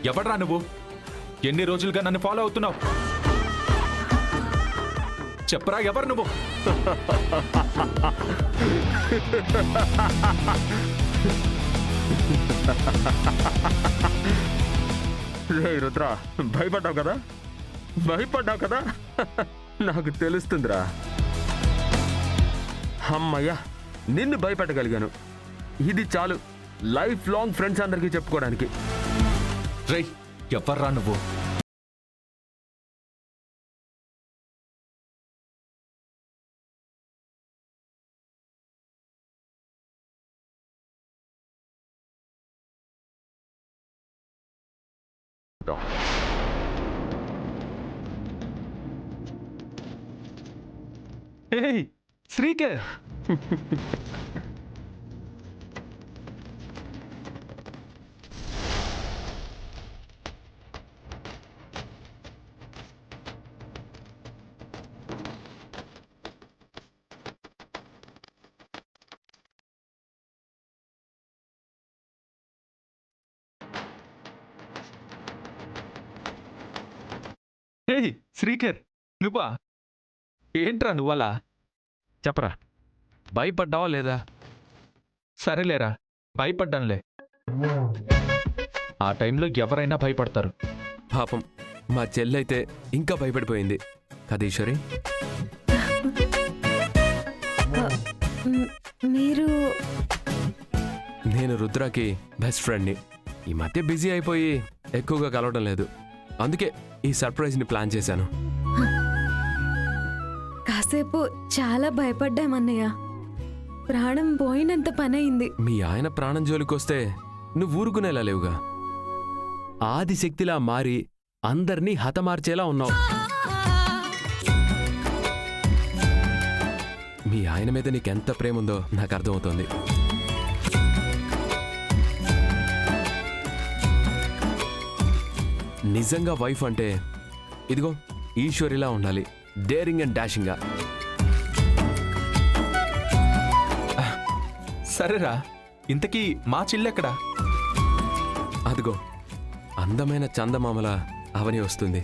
ఎవడ్రా నువ్వు? ఎన్ని రోజులుగా నన్ను ఫాలో అవుతున్నావు? చెప్పరా, ఎవరు నువ్వు? రే రుద్ర, భయపడ్డావు కదా? భయపడ్డావు కదా? నాకు తెలుస్తుందిరా. అమ్మయ్యా, నిన్ను భయపెట్టగలిగాను. ఇది చాలు లైఫ్ లాంగ్ ఫ్రెండ్స్ అందరికీ చెప్పుకోవడానికి. రేయ్, ఎవర్రా నువ్వు? ఏయ్ శ్రీకర్, ఏయ్ శ్రీకర్, నువ్వా? ఏంట్రా నువ్వలా? చెప్పరా, భయపడ్డావా లేదా? సరేలేరా, భయపడ్డానులే. ఆ టైంలో ఎవరైనా భయపడతారు. పాపం మా చెల్లైతే ఇంకా భయపడిపోయింది కదా ఈశ్వరి? మీరు? నేను రుద్రాకి బెస్ట్ ఫ్రెండ్ని. ఈ మధ్య బిజీ అయిపోయి ఎక్కువగా కలవడం లేదు. అందుకే ఈ సర్ప్రైజ్ని ప్లాన్ చేశాను. కాసేపు చాలా భయపడ్డామన్నయ్య. ప్రాణం పోయినంత పనయింది. మీ ఆయన ప్రాణం జోలికొస్తే నువ్వు ఊరుకునేలా లేవుగా. ఆదిశక్తిలా మారి అందర్నీ హతమార్చేలా ఉన్నావు. మీ ఆయన మీద నీకెంత ప్రేమ ఉందో నాకు అర్థమవుతోంది. నిజంగా వైఫ్ అంటే ఇదిగో ఈశ్వరిలా ఉండాలి, డేరింగ్ అండ్ డాషింగ్గా. సరేరా, ఇంతకీ మా చిల్లెక్కడా? అదిగో అందమైన చందమామల అవని వస్తుంది.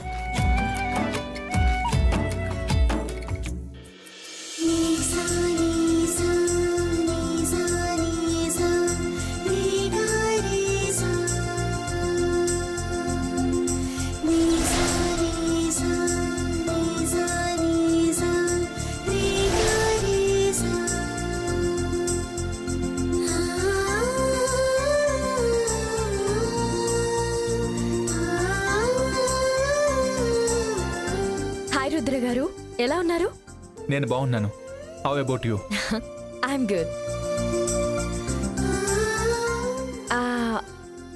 రుద్ర గారు, ఎలా ఉన్నారు? నేను బాగున్నాను. How about you? I'm good.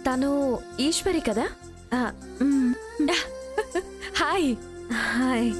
తను ఈశ్వరి కదా? హాయ్. హాయ్.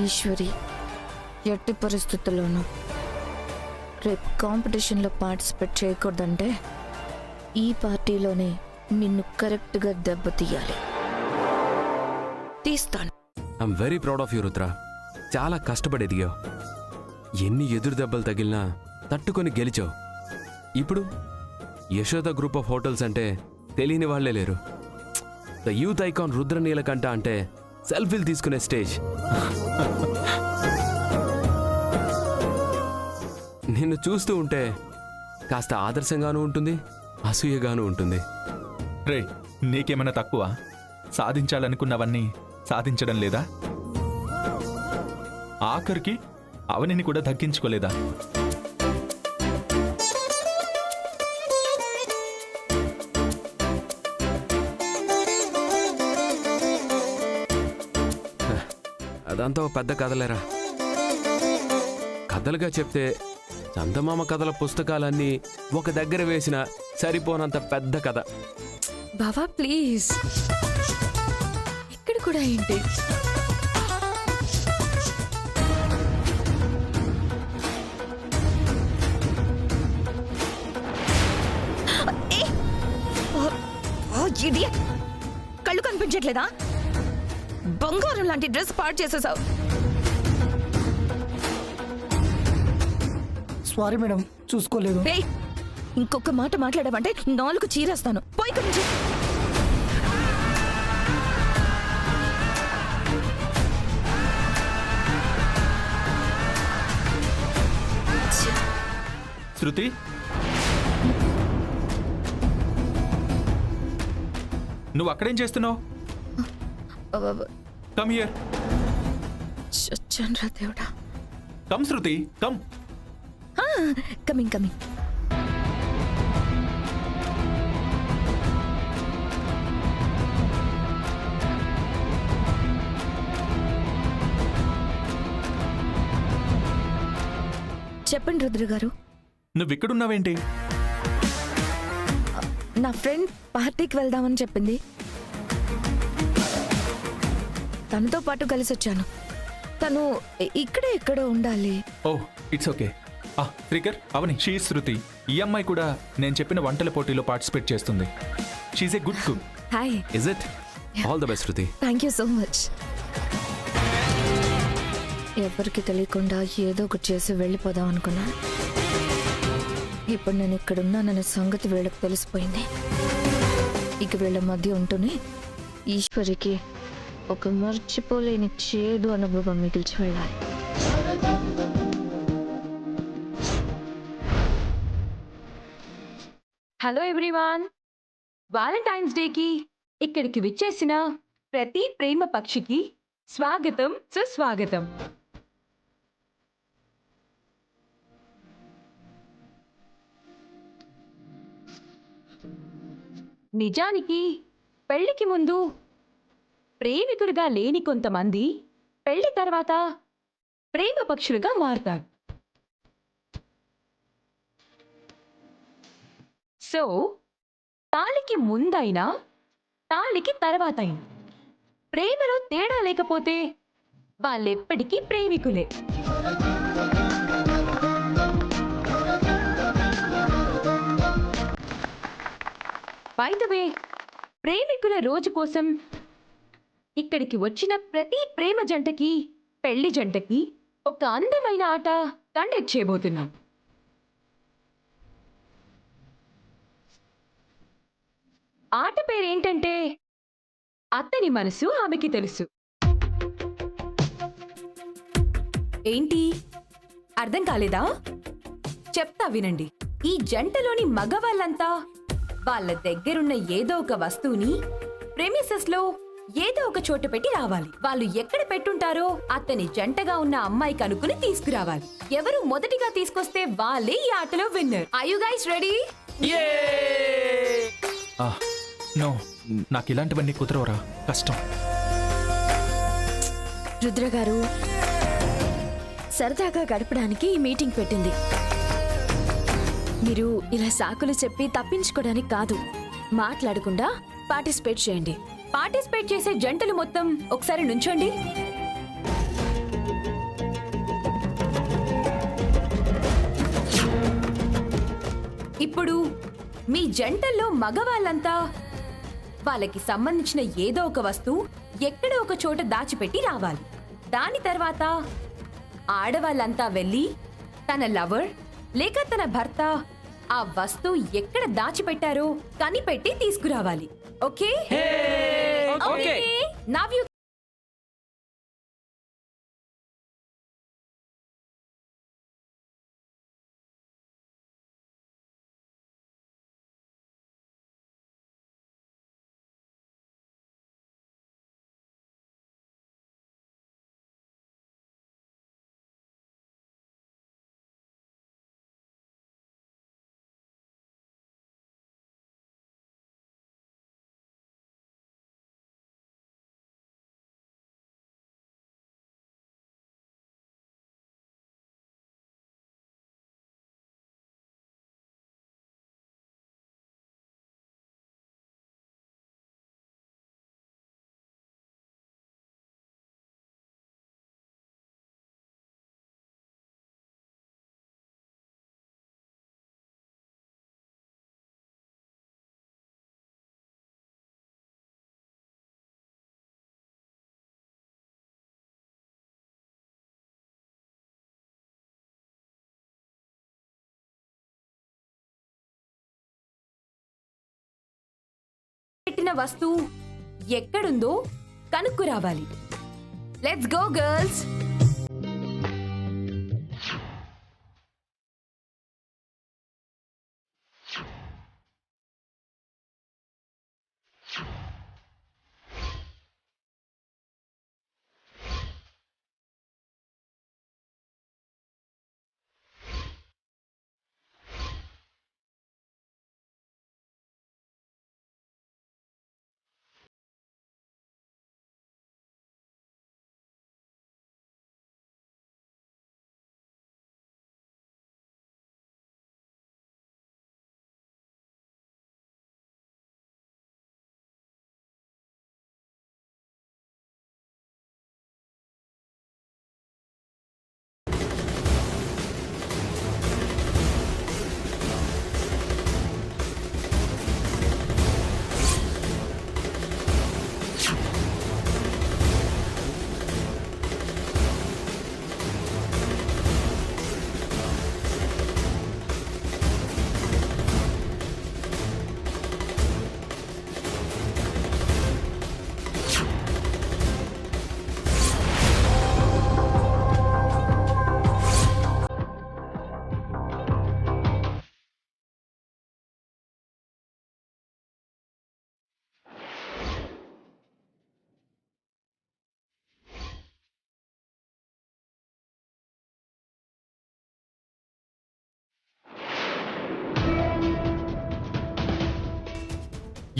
ఈశ్వరి, ఎట్టి పరిస్థితుల్లోనూ రేపు కాంపిటీషన్లో పార్టిసిపేట్ చేయకూడదంటే ఈ పార్టీలోనే నిన్ను కరెక్ట్గా దెబ్బతీయాలి. తీస్తాను. I'm very proud of you Rudra. చాలా కష్టపడి ఎదిగావు. ఎన్ని ఎదురు దెబ్బలు తగిలినా తట్టుకొని గెలిచావు. ఇప్పుడు యశోద గ్రూప్ ఆఫ్ హోటల్స్ అంటే తెలియని వాళ్లే లేరు. The youth icon Rudra Neelakantha అంటే సెల్ఫీలు తీసుకునే స్టేజ్. నిన్ను చూస్తూ ఉంటే కాస్త ఆదర్శంగానూ ఉంటుంది, అసూయగానూ ఉంటుంది. రే, నీకేమైనా తక్కువ? సాధించాలనుకున్నవన్నీ సాధించడం లేదా? ఆఖరికి అవనిని కూడా దక్కించుకోలేదా? అదంతా ఓ పెద్ద కథలేరా. కథలుగా చెప్తే చందమామ కథల పుస్తకాలన్నీ ఒక దగ్గర వేసిన సరిపోనంత పెద్ద కథ. బావా ప్లీజ్, ఇక్కడ కూడా ఏంటి? కళ్ళు కనిపించట్లేదా? బంగారం లాంటి డ్రెస్ పాడు చేసేసావు. సారీ మేడం, చూసుకోలేదు. ఏయ్, ఇంకొక మాట మాట్లాడావంటే నాలుగు చీరేస్తాను. పోయి ఇక్కడి నుంచి. శృతి, నువ్వు అక్కడేం చేస్తున్నావు? Come here. చచ్చాన్రా దేవుడా. Come Shruti, come. Coming coming. చెప్పండి రుద్ర గారు. నువ్వు ఇక్కడున్నావేంటి? నా ఫ్రెండ్ పార్టీకి వెళ్దామని చెప్పింది. తనతో పాటు కలిసి వచ్చాను. తను ఇక్కడే ఎక్కడో ఉండాలి. Oh it's okay. Srikar, Avani, she Shruti. ఈ అమ్మాయి కూడా నేను చెప్పిన వంటల పోటీలో పార్టిసిపేట్ చేస్తుంది. She's a good cook. Hi. Is it? All the best Shruti. Thank you so much. ఎవరికి తెలియకుండా ఏదో ఒకటి చేసి వెళ్ళిపోదాం అనుకున్నాను. ఇప్పుడు నేను ఇక్కడున్నాననే సంగతి వీళ్ళకి తెలిసిపోయింది. ఇక వీళ్ళ మధ్య ఉంటూనే ఈశ్వరికి ఒక మర్చిపోలేని చేదు అనుభవం మిగిల్చి వెళ్ళాలి. హలో ఎవ్రీవాన్, వాలంటైన్స్ డేకి ఇక్కడికి విచ్చేసిన ప్రతి ప్రేమ పక్షికి స్వాగతం, సుస్వాగతం. నిజానికి పెళ్లికి ముందు ప్రేమికులుగా లేని కొంతమంది పెళ్లి తర్వాత ప్రేమ పక్షులుగా మారుతారు. సో తాళికి ముందైనా తాళికి తర్వాత అయినా ప్రేమలో తేడా లేకపోతే వాళ్ళెప్పటికీ ప్రేమికులే. బై ద వే, ప్రేమికుల రోజు కోసం ఇక్కడికి వచ్చిన ప్రతి ప్రేమ జంటకి, పెళ్లి జంటకి ఒక అందమైన ఆట కండక్ట్ చేయబోతున్నాం. ఆట పేరేంటంటే అతని మనసు ఆమెకి తెలుసు. ఏంటి అర్థం కాలేదా? చెప్తా వినండి. ఈ జంటలోని మగవాళ్ళంతా వాళ్ళ దగ్గరున్న ఏదో ఒక వస్తువుని ప్రెమిసెస్ లో ఏదో ఒక చోట పెట్టి రావాలి. వాళ్ళు ఎక్కడ పెట్టుంటారో అతని జంటగా ఉన్న అమ్మాయికి అనుకుని తీసుకురావాలి. ఎవరు మొదటిగా తీసుకొస్తే వాళ్ళే ఈ ఆటలో winner. Are you guys ready? No, నాకు ఇలాంటివన్నీ కుదరవరా, కష్టం. రుద్ర గారు సరదాగా గడపడానికి ఈ మీటింగ్ పెట్టింది. మీరు ఇలా సాకులు చెప్పి తప్పించుకోవడానికి కాదు. మాట్లాడకుండా పార్టిసిపేట్ చేయండి. పార్టిసిపేట్ చేసే జంటలు మొత్తం ఒకసారి నుంచోండి. ఇప్పుడు మీ జంటల్లో మగవాళ్ళంతా వాళ్ళకి సంబంధించిన ఏదో ఒక వస్తువు ఎక్కడో ఒక చోట దాచిపెట్టి రావాలి. దాని తర్వాత ఆడవాళ్ళంతా వెళ్ళి తన లవర్ లేక తన భర్త ఆ వస్తువు ఎక్కడ దాచిపెట్టారో కనిపెట్టి తీసుకురావాలి. ఓకే? నౌ యు అడిగిన వస్తువు ఎక్కడుందో కనుక్కు రావాలి. Let's go girls.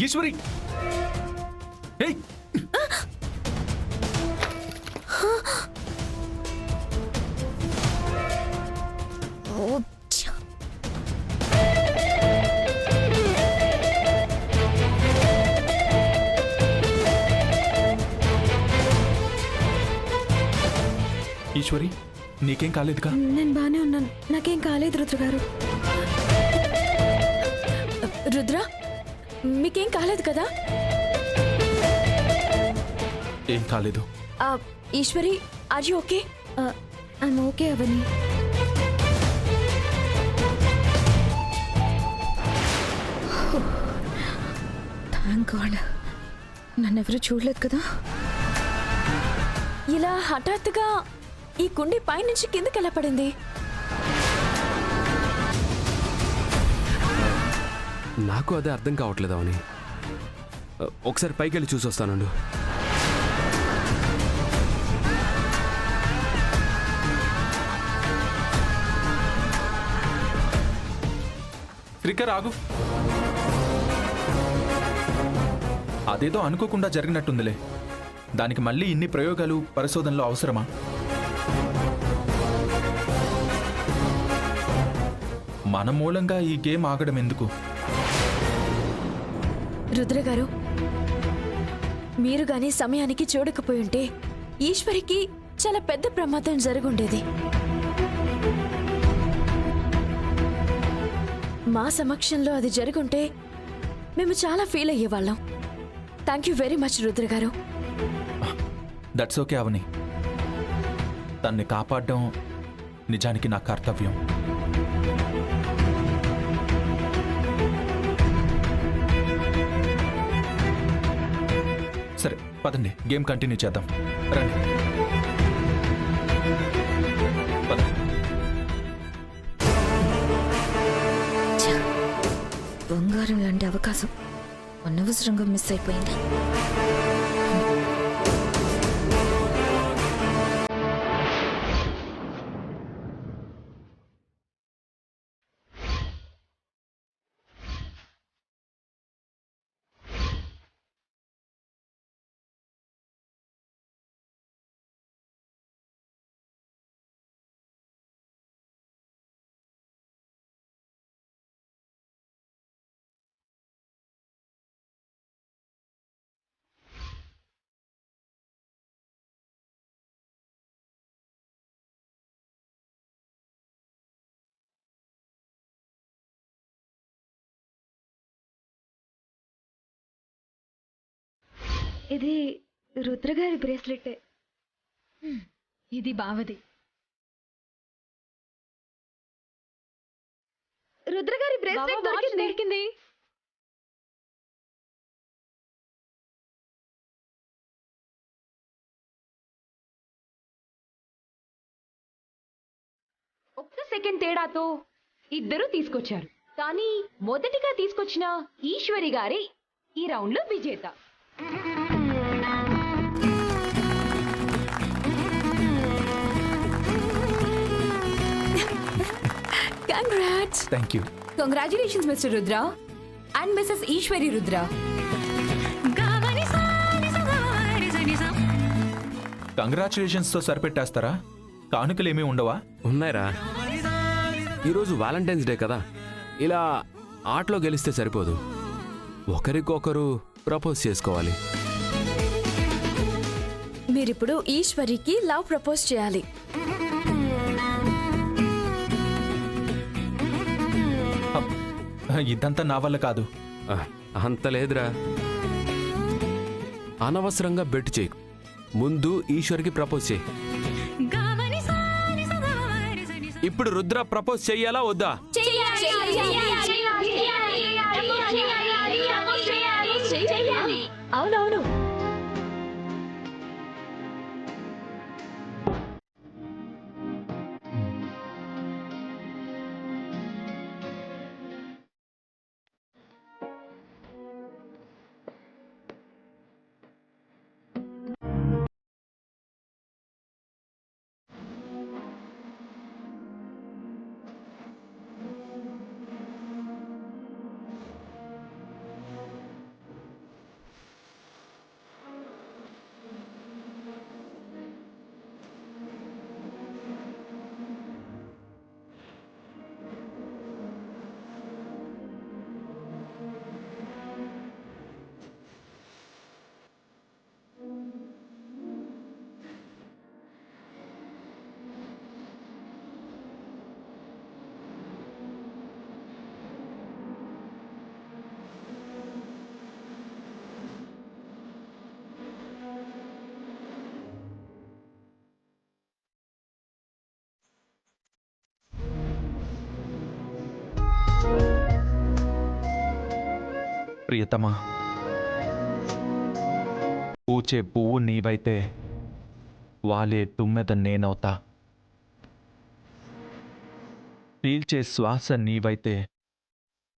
ఈశ్వరి, ఏయ్, ఓ, ఛ. ఈశ్వరి, నీకేం కాలేదుగా? నేను బానే ఉన్నాను, నాకేం కాలేదు రుద్ర గారు. రుద్ర, మీకేం కాలేదు కదా? ఏం కాలేదు. Eshwari, are you okay? I'm okay Avani. Thank God, నన్నెవరూ చూడలేదు కదా. ఇలా హఠాత్తుగా ఈ కుండి పైనుంచి కిందకి ఎలా పడింది? నాకు అదే అర్థం కావట్లేదు అవని. ఒకసారి పైకి వెళ్ళి చూసి వస్తానండు. శ్రీకర్, ఆగు. అదేదో అనుకోకుండా జరిగినట్టుందిలే. దానికి మళ్ళీ ఇన్ని ప్రయోగాలు, పరిశోధనలు అవసరమా? మన మూలంగా ఈ గేమ్ ఆగడం ఎందుకు? రుద్ర గారు, మీరు గాని సమయానికి చూడకపోయి ఉంటే ఈశ్వరికి చాలా పెద్ద ప్రమాదం జరుగుండేది. మా సమక్షంలో అది జరుగుంటే మేము చాలా ఫీల్ అయ్యేవాళ్ళం. Thank you very much Rudra గారు. That's okay Avani. తన్ని కాపాడడం నిజానికి నా కర్తవ్యం. సరే పదండి, గేమ్ కంటిన్యూ చేద్దాం. రండి, పద. బంగారం లాంటి అవకాశం అనవసరంగా మిస్ అయిపోయింది. ఇది రుద్రగారి బ్రేస్లెట్. ఇది బావది. రుద్రగారి బ్రేస్లెట్ దొరికింది. సెకండ్ తేడాతో ఇద్దరు తీసుకొచ్చారు. కానీ మొదటిగా తీసుకొచ్చిన ఈశ్వరి గారే ఈ రౌండ్ లో విజేత. Congrats. Thank you. Congratulations mister Rudra and missus Eshwari Rudra. కంగ్రాచులేషన్స్తో సరిపెట్టేస్తారా? కానుకలేమీ ఉండవా? ఉన్నాయిరా, ఈరోజు వ్యాలంటైన్స్ డే కదా, ఇలా ఆటలో గెలిస్తే సరిపోదు, ఒకరికొకరు ప్రపోజ్ చేసుకోవాలి. మీరిప్పుడు ఈశ్వరికి లవ్ ప్రపోజ్ చేయాలి. ఇదంతా నా వల్ల కాదు. ఆ, అంత లేదురా, అనవసరంగా బెట్ చేయకు, ముందు ఈశ్వర్కి ప్రపోజ్ చేయి. ఇప్పుడు రుద్ర ప్రపోజ్ చెయ్యాలా వద్దా? అవునవును. ప్రియతమా, పూచే పువ్వు నీవైతే వాలే తుమ్మెద నేనవుతా. పీల్చే శ్వాస నీవైతే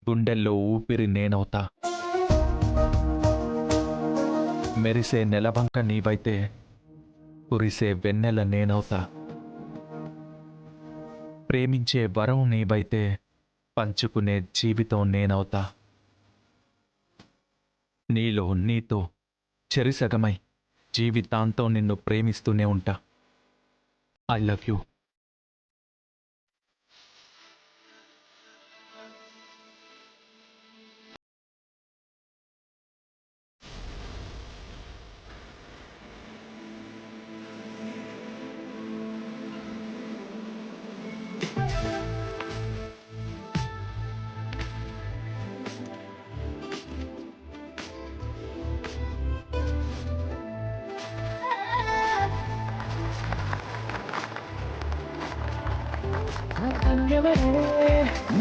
గుండెల్లో ఊపిరి నేనవుతా. మెరిసే నెలబంక నీవైతే కురిసే వెన్నెల నేనవుతా. ప్రేమించే వరం నీవైతే పంచుకునే జీవితం నేనవుతా. నీలో నీతో చెరిసగమై జీవితాంతం నిన్ను ప్రేమిస్తూనే ఉంటా. I love you.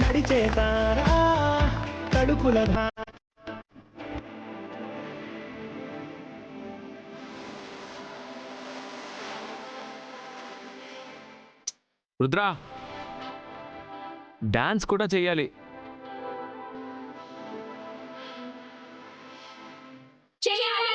నడిచేతారా తడుపుల రుద్ర, డాన్స్ కూడా చెయ్యాలి. చేయాలి.